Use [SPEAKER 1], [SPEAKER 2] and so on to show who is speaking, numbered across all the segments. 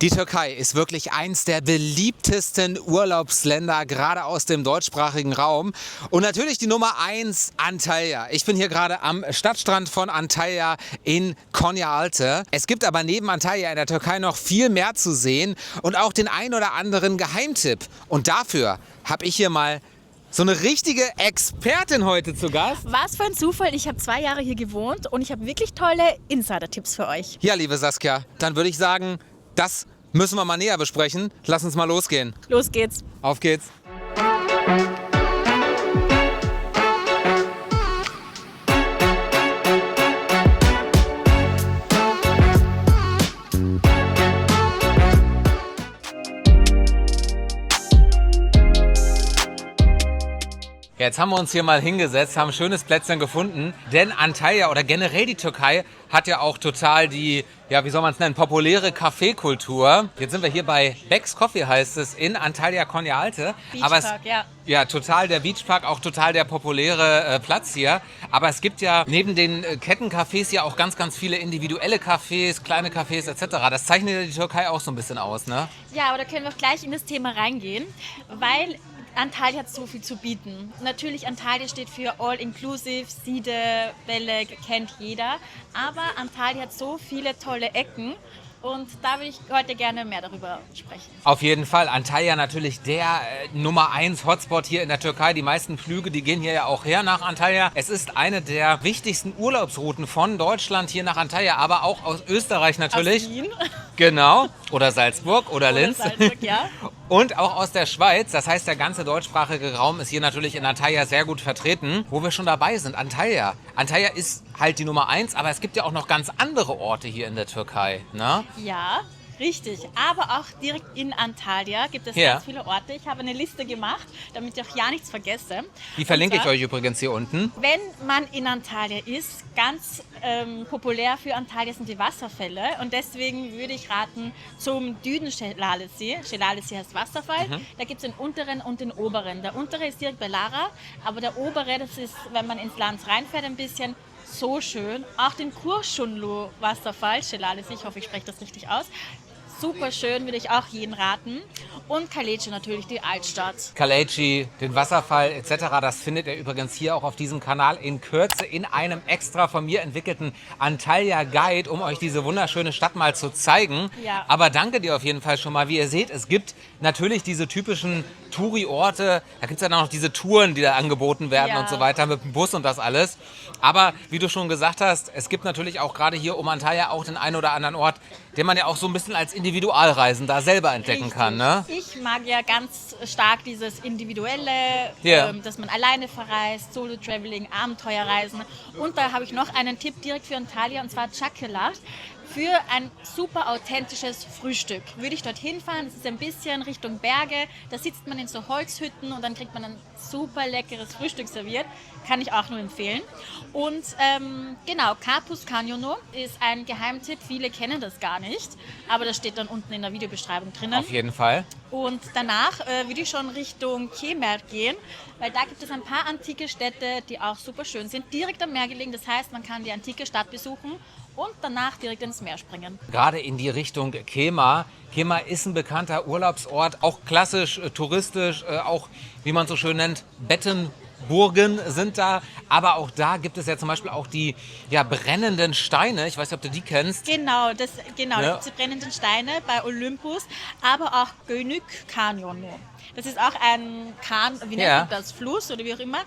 [SPEAKER 1] Die Türkei ist wirklich eins der beliebtesten Urlaubsländer, gerade aus dem deutschsprachigen Raum. Und natürlich die Nummer 1, Antalya. Ich bin hier gerade am Stadtstrand von Antalya in Konyaaltı. Es gibt aber neben Antalya in der Türkei noch viel mehr zu sehen und auch den ein oder anderen Geheimtipp. Und dafür habe ich hier mal so eine richtige Expertin heute zu Gast.
[SPEAKER 2] Was für ein Zufall. Ich habe 2 Jahre hier gewohnt und ich habe wirklich tolle Insider-Tipps für euch.
[SPEAKER 1] Ja, liebe Saskia, dann würde ich sagen, das müssen wir mal näher besprechen. Lass uns mal losgehen.
[SPEAKER 2] Los geht's.
[SPEAKER 1] Auf geht's. Jetzt haben wir uns hier mal hingesetzt, haben ein schönes Plätzchen gefunden, denn Antalya oder generell die Türkei hat ja auch total die, ja wie soll man es nennen, populäre Kaffeekultur. Jetzt sind wir hier bei Beck's Coffee, heißt es, in Antalya Konyaaltı.
[SPEAKER 2] Beachpark, ja.
[SPEAKER 1] Ja, total der Beachpark, auch total der populäre Platz hier. Aber es gibt ja neben den Kettencafés ja auch ganz, ganz viele individuelle Cafés, kleine Cafés etc. Das zeichnet ja die Türkei auch so ein bisschen aus, ne?
[SPEAKER 2] Ja, aber da können wir auch gleich in das Thema reingehen, weil Antalya hat so viel zu bieten. Natürlich, Antalya steht für All-Inclusive, Siede, Bälle, kennt jeder. Aber Antalya hat so viele tolle Ecken und da würde ich heute gerne mehr darüber sprechen.
[SPEAKER 1] Auf jeden Fall. Antalya natürlich der Nummer 1 Hotspot hier in der Türkei. Die meisten Flüge, die gehen hier ja auch her nach Antalya. Es ist eine der wichtigsten Urlaubsrouten von Deutschland hier nach Antalya, aber auch aus Österreich natürlich.
[SPEAKER 2] Aus Wien.
[SPEAKER 1] Genau. Oder Salzburg oder Linz.
[SPEAKER 2] Oder Salzburg, ja.
[SPEAKER 1] Und auch aus der Schweiz. Das heißt, der ganze deutschsprachige Raum ist hier natürlich in Antalya sehr gut vertreten. Wo wir schon dabei sind, Antalya. Antalya ist halt die Nummer 1, aber es gibt ja auch noch ganz andere Orte hier in der Türkei, ne?
[SPEAKER 2] Ja, richtig. Aber auch direkt in Antalya gibt es ganz viele Orte. Ich habe eine Liste gemacht, damit ich auch ja nichts vergesse.
[SPEAKER 1] Die verlinke ich euch übrigens hier unten.
[SPEAKER 2] Wenn man in Antalya ist, ganz populär für Antalya sind die Wasserfälle. Und deswegen würde ich raten zum Düden Şelalesi. Şelalesi heißt Wasserfall. Da gibt es den unteren und den oberen. Der untere ist direkt bei Lara, aber der obere, das ist, wenn man ins Land reinfährt ein bisschen, so schön. Auch den Kurşunlu Wasserfall, Şelalesi, ich hoffe, ich spreche das richtig aus. Super schön, würde ich auch jeden raten. Und Kaleci natürlich, die Altstadt.
[SPEAKER 1] Kaleci, den Wasserfall etc., das findet ihr übrigens hier auch auf diesem Kanal in Kürze in einem extra von mir entwickelten Antalya Guide, um euch diese wunderschöne Stadt mal zu zeigen.
[SPEAKER 2] Ja.
[SPEAKER 1] Aber danke dir auf jeden Fall schon mal. Wie ihr seht, es gibt natürlich diese typischen Touri-Orte. Da gibt es dann auch noch diese Touren, die da angeboten werden und so weiter mit dem Bus und das alles. Aber wie du schon gesagt hast, es gibt natürlich auch gerade hier um Antalya auch den einen oder anderen Ort, den man ja auch so ein bisschen als Individualreisender selber entdecken kann, ne?
[SPEAKER 2] Ich mag ja ganz stark dieses Individuelle, dass man alleine verreist, Solo-Traveling, Abenteuerreisen. Und da habe ich noch einen Tipp direkt für Antalya, und zwar Çakılar. Für ein super authentisches Frühstück würde ich dorthin fahren. Das ist ein bisschen Richtung Berge. Da sitzt man in so Holzhütten und dann kriegt man ein super leckeres Frühstück serviert. Kann ich auch nur empfehlen. Und genau, Karpuz Canyono ist ein Geheimtipp. Viele kennen das gar nicht, aber das steht dann unten in der Videobeschreibung drinnen.
[SPEAKER 1] Auf jeden Fall.
[SPEAKER 2] Und danach würde ich schon Richtung Kemer gehen, weil da gibt es ein paar antike Städte, die auch super schön sind. Direkt am Meer gelegen, das heißt, man kann die antike Stadt besuchen und danach direkt ins Meer springen.
[SPEAKER 1] Gerade in die Richtung Kemer. Kemer ist ein bekannter Urlaubsort, auch klassisch, touristisch, auch, wie man so schön nennt, Bettenburgen sind da. Aber auch da gibt es ja zum Beispiel auch die brennenden Steine. Ich weiß nicht, ob du die kennst.
[SPEAKER 2] Genau, da gibt es die brennenden Steine bei Olympus, aber auch Gönük Canyono. Das ist auch ein wie nennt man das, Fluss oder wie auch immer.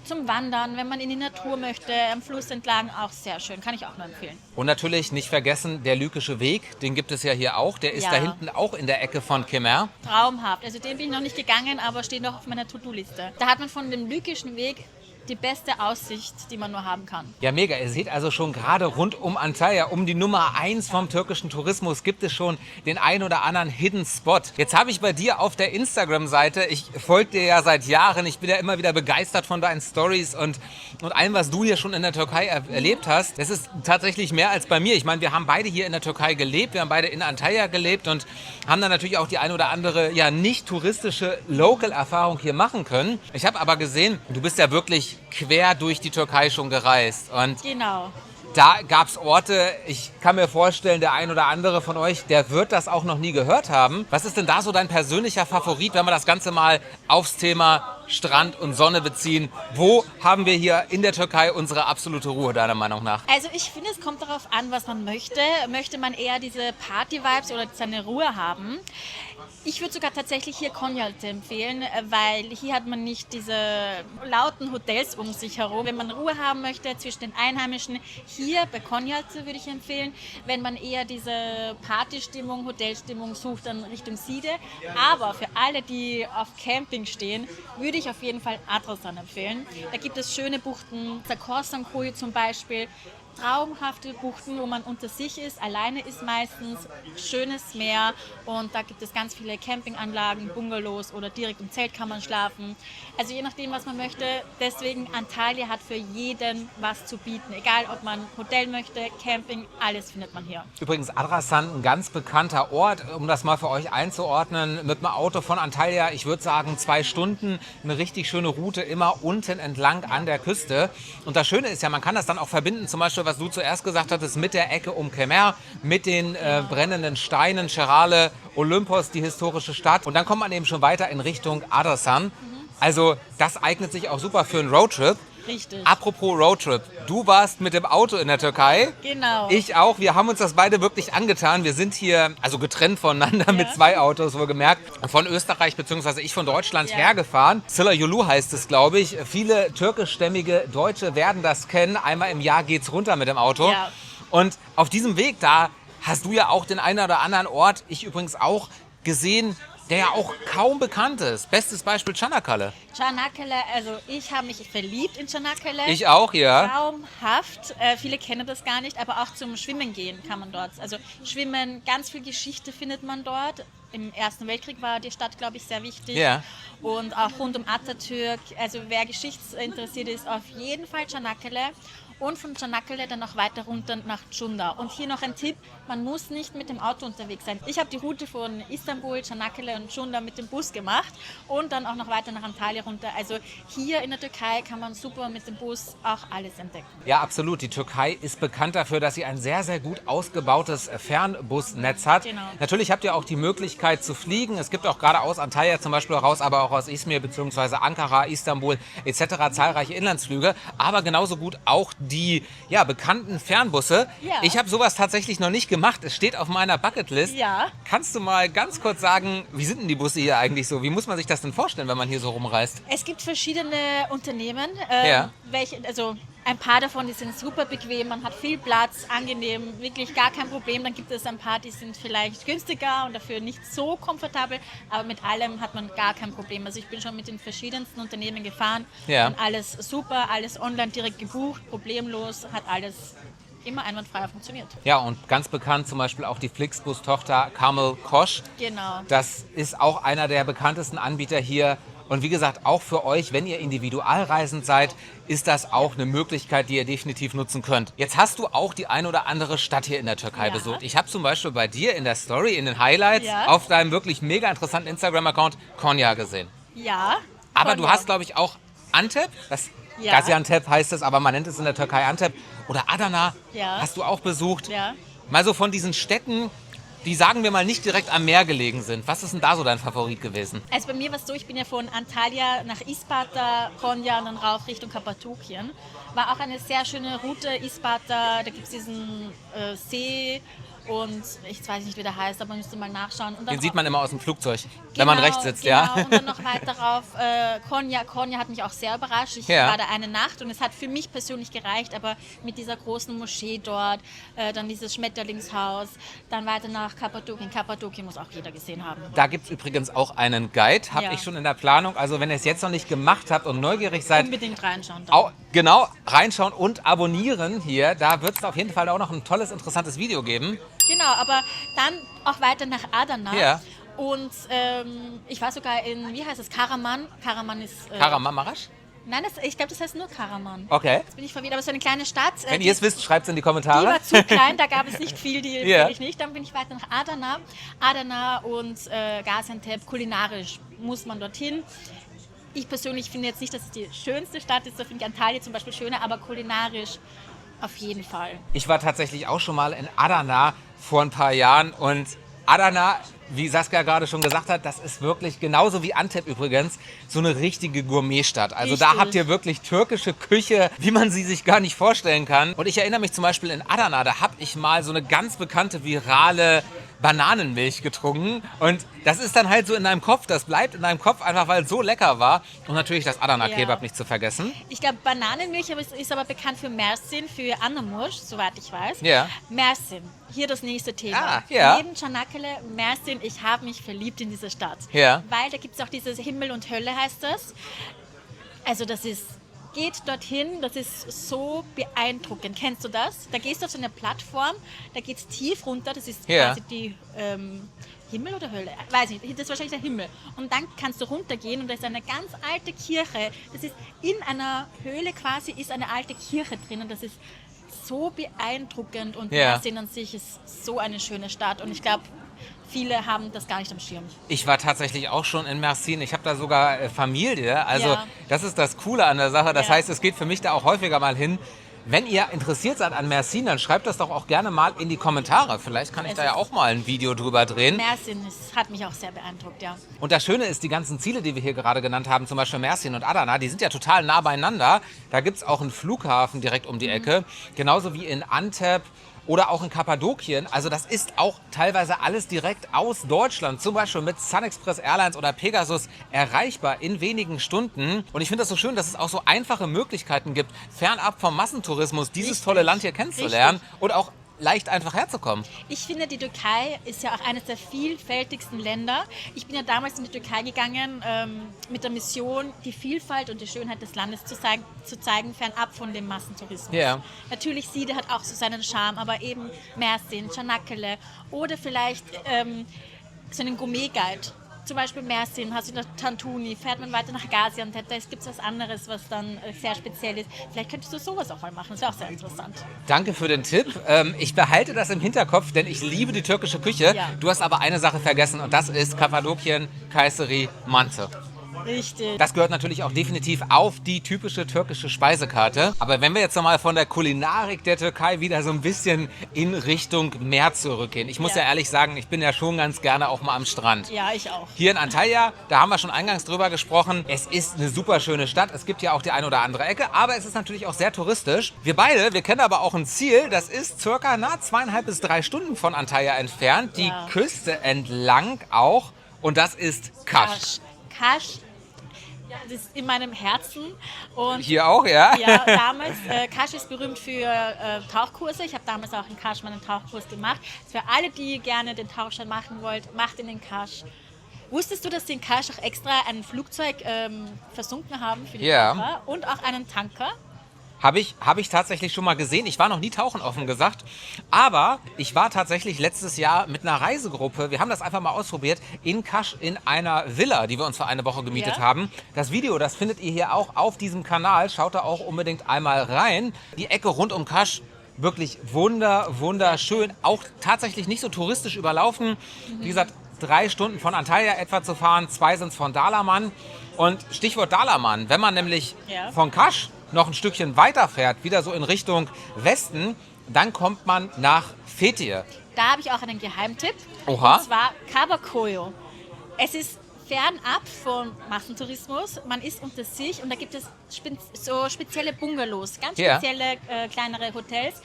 [SPEAKER 2] Zum Wandern, wenn man in die Natur möchte, am Fluss entlang, auch sehr schön. Kann ich auch nur empfehlen.
[SPEAKER 1] Und natürlich nicht vergessen, der Lykische Weg, den gibt es ja hier auch. Der ist da hinten auch in der Ecke von Kemer.
[SPEAKER 2] Traumhaft. Also den bin ich noch nicht gegangen, aber steht noch auf meiner To-Do-Liste. Da hat man von dem Lykischen Weg die beste Aussicht, die man nur haben kann.
[SPEAKER 1] Ja, mega. Ihr seht also schon gerade rund um Antalya, um die Nummer 1 vom türkischen Tourismus, gibt es schon den ein oder anderen Hidden Spot. Jetzt habe ich bei dir auf der Instagram-Seite, ich folge dir ja seit Jahren, ich bin ja immer wieder begeistert von deinen Stories und allem, was du hier schon in der Türkei erlebt hast. Das ist tatsächlich mehr als bei mir. Ich meine, wir haben beide hier in der Türkei gelebt, wir haben beide in Antalya gelebt und haben dann natürlich auch die ein oder andere nicht touristische Local-Erfahrung hier machen können. Ich habe aber gesehen, du bist ja wirklich quer durch die Türkei schon gereist. Und
[SPEAKER 2] genau.
[SPEAKER 1] Da gab es Orte, ich kann mir vorstellen, der ein oder andere von euch, der wird das auch noch nie gehört haben. Was ist denn da so dein persönlicher Favorit, wenn wir das Ganze mal aufs Thema Strand und Sonne beziehen? Wo haben wir hier in der Türkei unsere absolute Ruhe, deiner Meinung nach?
[SPEAKER 2] Also ich finde, es kommt darauf an, was man möchte. Möchte man eher diese Party-Vibes oder seine Ruhe haben? Ich würde sogar tatsächlich hier Konyaaltı empfehlen, weil hier hat man nicht diese lauten Hotels um sich herum. Wenn man Ruhe haben möchte zwischen den Einheimischen, hier bei Konyaaltı würde ich empfehlen. Wenn man eher diese Partystimmung, Hotelstimmung sucht, dann Richtung Side. Aber für alle, die auf Camping stehen, würde ich auf jeden Fall Adrasan empfehlen. Da gibt es schöne Buchten, Korsankoyu zum Beispiel. Traumhafte Buchten, wo man unter sich ist, alleine ist meistens, schönes Meer und da gibt es ganz viele Campinganlagen, Bungalows oder direkt im Zelt kann man schlafen. Also je nachdem, was man möchte. Deswegen Antalya hat für jeden was zu bieten. Egal, ob man Hotel möchte, Camping, alles findet man hier.
[SPEAKER 1] Übrigens Adrasan, ein ganz bekannter Ort, um das mal für euch einzuordnen. Mit dem Auto von Antalya, ich würde sagen 2 Stunden, eine richtig schöne Route, immer unten entlang an der Küste. Und das Schöne ist ja, man kann das dann auch verbinden, zum Beispiel was du zuerst gesagt hattest, mit der Ecke um Kemer, mit den brennenden Steinen, Şerale, Olympos, die historische Stadt. Und dann kommt man eben schon weiter in Richtung Adrasan. Also das eignet sich auch super für einen Roadtrip.
[SPEAKER 2] Richtig.
[SPEAKER 1] Apropos Roadtrip, du warst mit dem Auto in der Türkei.
[SPEAKER 2] Genau.
[SPEAKER 1] Ich auch. Wir haben uns das beide wirklich angetan. Wir sind hier, also getrennt voneinander mit 2 Autos, wohlgemerkt, von Österreich bzw. ich von Deutschland hergefahren. Sıla Yolu heißt es, glaube ich. Viele türkischstämmige Deutsche werden das kennen. Einmal im Jahr geht's runter mit dem Auto.
[SPEAKER 2] Ja.
[SPEAKER 1] Und auf diesem Weg da hast du ja auch den einen oder anderen Ort, ich übrigens auch, gesehen, der ja auch kaum bekannt ist. Bestes Beispiel Çanakkale.
[SPEAKER 2] Çanakkale, also ich habe mich verliebt in Çanakkale.
[SPEAKER 1] Ich auch, ja.
[SPEAKER 2] Traumhaft. Viele kennen das gar nicht, aber auch zum Schwimmen gehen kann man dort. Also Schwimmen, ganz viel Geschichte findet man dort. Im Ersten Weltkrieg war die Stadt, glaube ich, sehr wichtig.
[SPEAKER 1] Ja.
[SPEAKER 2] Und auch rund um Atatürk. Also wer geschichtsinteressiert ist, auf jeden Fall Çanakkale. Und von Çanakkale dann noch weiter runter nach Cunda. Und hier noch ein Tipp, man muss nicht mit dem Auto unterwegs sein. Ich habe die Route von Istanbul, Çanakkale und Cunda mit dem Bus gemacht und dann auch noch weiter nach Antalya runter. Also hier in der Türkei kann man super mit dem Bus auch alles entdecken.
[SPEAKER 1] Ja, absolut. Die Türkei ist bekannt dafür, dass sie ein sehr, sehr gut ausgebautes Fernbusnetz hat.
[SPEAKER 2] Genau.
[SPEAKER 1] Natürlich habt ihr auch die Möglichkeit zu fliegen. Es gibt auch gerade aus Antalya zum Beispiel raus, aber auch aus Izmir bzw. Ankara, Istanbul etc. zahlreiche Inlandsflüge. Aber genauso gut auch die bekannten Fernbusse.
[SPEAKER 2] Ja.
[SPEAKER 1] Ich habe sowas tatsächlich noch nicht gemacht. Es steht auf meiner Bucketlist.
[SPEAKER 2] Ja.
[SPEAKER 1] Kannst du mal ganz kurz sagen, wie sind denn die Busse hier eigentlich so? Wie muss man sich das denn vorstellen, wenn man hier so rumreist?
[SPEAKER 2] Es gibt verschiedene Unternehmen,
[SPEAKER 1] Ja.
[SPEAKER 2] also ein paar davon, die sind super bequem, man hat viel Platz, angenehm, wirklich gar kein Problem. Dann gibt es ein paar, die sind vielleicht günstiger und dafür nicht so komfortabel, aber mit allem hat man gar kein Problem. Also ich bin schon mit den verschiedensten Unternehmen gefahren und alles super, alles online direkt gebucht, problemlos, hat alles immer einwandfrei funktioniert.
[SPEAKER 1] Ja, und ganz bekannt zum Beispiel auch die Flixbus-Tochter Camel Koş.
[SPEAKER 2] Genau.
[SPEAKER 1] Das ist auch einer der bekanntesten Anbieter hier. Und wie gesagt, auch für euch, wenn ihr individualreisend seid, ist das auch eine Möglichkeit, die ihr definitiv nutzen könnt. Jetzt hast du auch die ein oder andere Stadt hier in der Türkei besucht. Ich habe zum Beispiel bei dir in der Story, in den Highlights, auf deinem wirklich mega interessanten Instagram-Account Konya gesehen.
[SPEAKER 2] Ja.
[SPEAKER 1] Aber
[SPEAKER 2] Konya.
[SPEAKER 1] du hast, glaube ich, auch Antep, Gaziantep heißt es, aber man nennt es in der Türkei Antep. Oder Adana hast du auch besucht.
[SPEAKER 2] Ja.
[SPEAKER 1] Mal so von diesen Städten, die, sagen wir mal, nicht direkt am Meer gelegen sind. Was ist denn da so dein Favorit gewesen?
[SPEAKER 2] Also bei mir war es so, ich bin ja von Antalya nach Isparta, Konya und dann rauf Richtung Kappadokien. War auch eine sehr schöne Route, Isparta, da gibt es diesen See und ich weiß nicht, wie der heißt, aber müsste mal nachschauen. Und dann
[SPEAKER 1] Den sieht man immer aus dem Flugzeug, wenn man rechts sitzt,
[SPEAKER 2] genau.
[SPEAKER 1] ja.
[SPEAKER 2] Und dann noch weiter rauf Konya. Konya hat mich auch sehr überrascht. Ich war da eine Nacht und es hat für mich persönlich gereicht, aber mit dieser großen Moschee dort, dann dieses Schmetterlingshaus, dann weiter nach Kappadokien. Kappadokien muss auch jeder gesehen haben.
[SPEAKER 1] Da gibt es übrigens auch einen Guide, habe ich schon in der Planung. Also wenn ihr es jetzt noch nicht gemacht habt und neugierig seid,
[SPEAKER 2] unbedingt reinschauen.
[SPEAKER 1] Genau, reinschauen und abonnieren hier. Da wird es auf jeden Fall auch noch ein tolles, interessantes Video geben.
[SPEAKER 2] Genau, aber dann auch weiter nach Adana.
[SPEAKER 1] Ja.
[SPEAKER 2] Und ich war sogar in, wie heißt es, Karaman. Karaman ist...
[SPEAKER 1] Kahramanmaraş?
[SPEAKER 2] Nein, ich glaube, das heißt nur Karaman.
[SPEAKER 1] Okay.
[SPEAKER 2] Jetzt bin ich verwirrt, aber es ist eine kleine Stadt.
[SPEAKER 1] Wenn ihr es wisst, schreibt es in die Kommentare.
[SPEAKER 2] Die war zu klein, da gab es nicht viel, die kenne ich nicht. Dann bin ich weiter nach Adana. Adana und Gaziantep, kulinarisch muss man dorthin. Ich persönlich finde jetzt nicht, dass es die schönste Stadt ist, da finde ich Antalya zum Beispiel schöner, aber kulinarisch Auf jeden Fall.
[SPEAKER 1] Ich war tatsächlich auch schon mal in Adana vor ein paar Jahren und Adana, wie Saskia gerade schon gesagt hat, das ist wirklich, genauso wie Antep übrigens, so eine richtige Gourmetstadt. Also da habt ihr wirklich türkische Küche, wie man sie sich gar nicht vorstellen kann. Und ich erinnere mich zum Beispiel in Adana, da habe ich mal so eine ganz bekannte virale Bananenmilch getrunken. Und das ist dann halt so in deinem Kopf, das bleibt in deinem Kopf einfach, weil es so lecker war. Und natürlich das Adana-Kebab nicht zu vergessen.
[SPEAKER 2] Ich glaube, Bananenmilch ist aber bekannt für Mersin, für Anamursch, soweit ich weiß.
[SPEAKER 1] Ja.
[SPEAKER 2] Mersin, hier das nächste Thema. Neben Çanakkale, Mersin, ich habe mich verliebt in diese Stadt.
[SPEAKER 1] Ja.
[SPEAKER 2] Weil da gibt es auch dieses Himmel und Hölle, heißt das. Also das ist... Geht dorthin, das ist so beeindruckend. Kennst du das? Da gehst du auf so eine Plattform, da geht es tief runter, das ist quasi die Himmel oder Hölle? Weiß nicht, das ist wahrscheinlich der Himmel. Und dann kannst du runtergehen und da ist eine ganz alte Kirche. Das ist in einer Höhle quasi, ist eine alte Kirche drin und das ist so beeindruckend und Mersin an sich ist so eine schöne Stadt und ich glaube, viele haben das gar nicht am Schirm. Ich war tatsächlich auch schon in Mersin. Ich habe da sogar Familie. Also das ist das Coole an der Sache. Das heißt, es geht für mich da auch häufiger mal hin. Wenn ihr interessiert seid an Mersin, dann schreibt das doch auch gerne mal in die Kommentare. Vielleicht kann ich da ja auch mal ein Video drüber drehen. Mersin hat mich auch sehr beeindruckt, ja. Und das Schöne ist, die ganzen Ziele, die wir hier gerade genannt haben, zum Beispiel Mersin und Adana, die sind ja total nah beieinander. Da gibt es auch einen Flughafen direkt um die Ecke. Genauso wie in Antep. Oder auch in Kappadokien. Also das ist auch teilweise alles direkt aus Deutschland, zum Beispiel mit SunExpress Airlines oder Pegasus, erreichbar in wenigen Stunden. Und ich finde das so schön, dass es auch so einfache Möglichkeiten gibt, fernab vom Massentourismus dieses tolle Land hier kennenzulernen und auch leicht einfach herzukommen. Ich finde, die Türkei ist ja auch eines der vielfältigsten Länder. Ich bin ja damals in die Türkei gegangen mit der Mission, die Vielfalt und die Schönheit des Landes zu zeigen, fernab von dem Massentourismus. Yeah. Natürlich, Side hat auch so seinen Charme, aber eben Mersin, Çanakkale oder vielleicht so einen Gourmet-Guide. Zum Beispiel Mersin, hast du nach Tantuni, fährt man weiter nach Gaziantep, da gibt es was anderes, was dann sehr speziell ist. Vielleicht könntest du sowas auch mal machen, das wäre auch sehr interessant. Danke für den Tipp. Ich behalte das im Hinterkopf, denn ich liebe die türkische Küche. Ja. Du hast aber eine Sache vergessen und das ist Kappadokien, Kayseri, Mantı. Richtig. Das gehört natürlich auch definitiv auf die typische türkische Speisekarte. Aber wenn wir jetzt nochmal von der Kulinarik der Türkei wieder so ein bisschen in Richtung Meer zurückgehen. Ich muss ja ehrlich sagen, ich bin ja schon ganz gerne auch mal am Strand. Ja, ich auch. Hier in Antalya, da haben wir schon eingangs drüber gesprochen. Es ist eine super schöne Stadt. Es gibt ja auch die eine oder andere Ecke. Aber es ist natürlich auch sehr touristisch. Wir kennen aber auch ein Ziel. Das ist circa 2,5 bis 3 Stunden von Antalya entfernt. Die Küste entlang auch. Und das ist Kaş. Kaş. Das ist in meinem Herzen. Und hier auch, ja? Ja, damals, Kaş ist berühmt für Tauchkurse. Ich habe damals auch in Kaş meinen Tauchkurs gemacht. Für alle, die gerne den Tauchschein machen wollt, macht in den Kaş. Wusstest du, dass sie in Kaş auch extra ein Flugzeug versunken haben für die Taucher und auch einen Tanker? Habe ich tatsächlich schon mal gesehen. Ich war noch nie tauchen, offen gesagt. Aber ich war tatsächlich letztes Jahr mit einer Reisegruppe, wir haben das einfach mal ausprobiert, in Kaş in einer Villa, die wir uns für eine Woche gemietet haben. Das Video, das findet ihr hier auch auf diesem Kanal. Schaut da auch unbedingt einmal rein. Die Ecke rund um Kaş, wirklich wunderschön. Auch tatsächlich nicht so touristisch überlaufen. Wie gesagt, 3 Stunden von Antalya etwa zu fahren, 2 sind es von Dalaman. Und Stichwort Dalaman, wenn man nämlich von Kaş noch ein Stückchen weiter fährt, wieder so in Richtung Westen, dann kommt man nach Fethiye. Da habe ich auch einen Geheimtipp. Oha. Und zwar Kabakoyo. Es ist fernab vom Massentourismus. Man ist unter sich und da gibt es so spezielle Bungalows, ganz spezielle kleinere Hotels.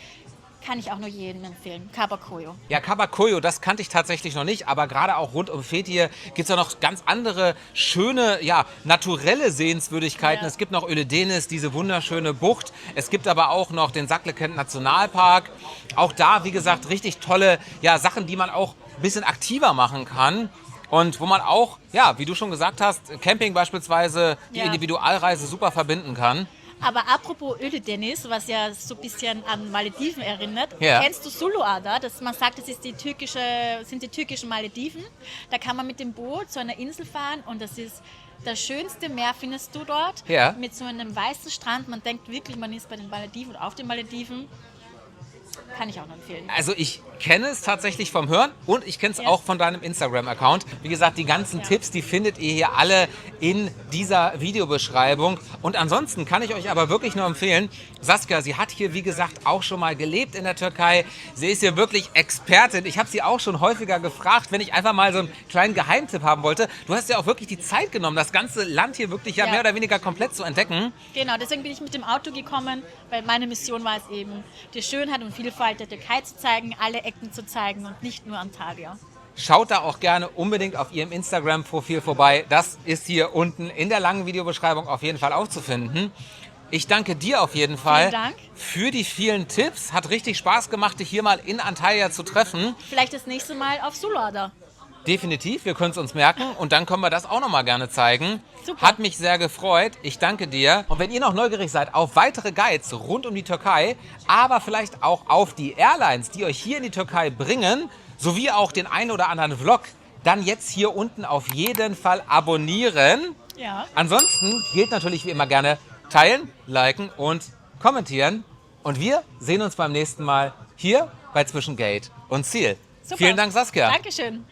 [SPEAKER 2] Kann ich auch nur jedem empfehlen. Kabakoyo. Ja, Kabakoyo, das kannte ich tatsächlich noch nicht, aber gerade auch rund um Fethiye gibt es ja noch ganz andere schöne, naturelle Sehenswürdigkeiten. Es gibt noch Öledenis, diese wunderschöne Bucht. Es gibt aber auch noch den Saklıkent Nationalpark. Auch da, wie gesagt, richtig tolle Sachen, die man auch ein bisschen aktiver machen kann. Und wo man auch, wie du schon gesagt hast, Camping beispielsweise, die Individualreise super verbinden kann. Aber apropos Ölüdeniz, was ja so ein bisschen an Malediven erinnert, kennst du Suluada? Man sagt, das ist sind die türkischen Malediven. Da kann man mit dem Boot zu einer Insel fahren und das ist das schönste Meer, findest du dort. Mit so einem weißen Strand. Man denkt wirklich, man ist bei den Malediven oder auf den Malediven. kann ich auch nur empfehlen.
[SPEAKER 1] Also ich kenne es tatsächlich vom Hören und ich kenne es auch von deinem Instagram-Account. Wie gesagt, die ganzen Tipps, die findet ihr hier alle in dieser Videobeschreibung. Und ansonsten kann ich euch aber wirklich nur empfehlen, Saskia, sie hat hier, wie gesagt, auch schon mal gelebt in der Türkei. Sie ist hier wirklich Expertin. Ich habe sie auch schon häufiger gefragt, wenn ich einfach mal so einen kleinen Geheimtipp haben wollte. Du hast ja auch wirklich die Zeit genommen, das ganze Land hier wirklich mehr oder weniger komplett zu entdecken.
[SPEAKER 2] Genau, deswegen bin ich mit dem Auto gekommen, weil meine Mission war es eben, die Schönheit und Vielfalt der Türkei zu zeigen, alle Ecken zu zeigen und nicht nur Antalya.
[SPEAKER 1] Schaut da auch gerne unbedingt auf ihrem Instagram-Profil vorbei. Das ist hier unten in der langen Videobeschreibung auf jeden Fall aufzufinden. Ich danke dir auf jeden Fall für die vielen Tipps. Hat richtig Spaß gemacht, dich hier mal in Antalya zu treffen.
[SPEAKER 2] Vielleicht das nächste Mal auf Sulada.
[SPEAKER 1] Definitiv, wir können es uns merken und dann können wir das auch nochmal gerne zeigen.
[SPEAKER 2] Super.
[SPEAKER 1] Hat mich sehr gefreut, ich danke dir. Und wenn ihr noch neugierig seid auf weitere Guides rund um die Türkei, aber vielleicht auch auf die Airlines, die euch hier in die Türkei bringen, sowie auch den einen oder anderen Vlog, dann jetzt hier unten auf jeden Fall abonnieren.
[SPEAKER 2] Ja.
[SPEAKER 1] Ansonsten gilt natürlich wie immer gerne teilen, liken und kommentieren. Und wir sehen uns beim nächsten Mal hier bei Zwischen Gate und Ziel.
[SPEAKER 2] Super.
[SPEAKER 1] Vielen Dank, Saskia.
[SPEAKER 2] Dankeschön.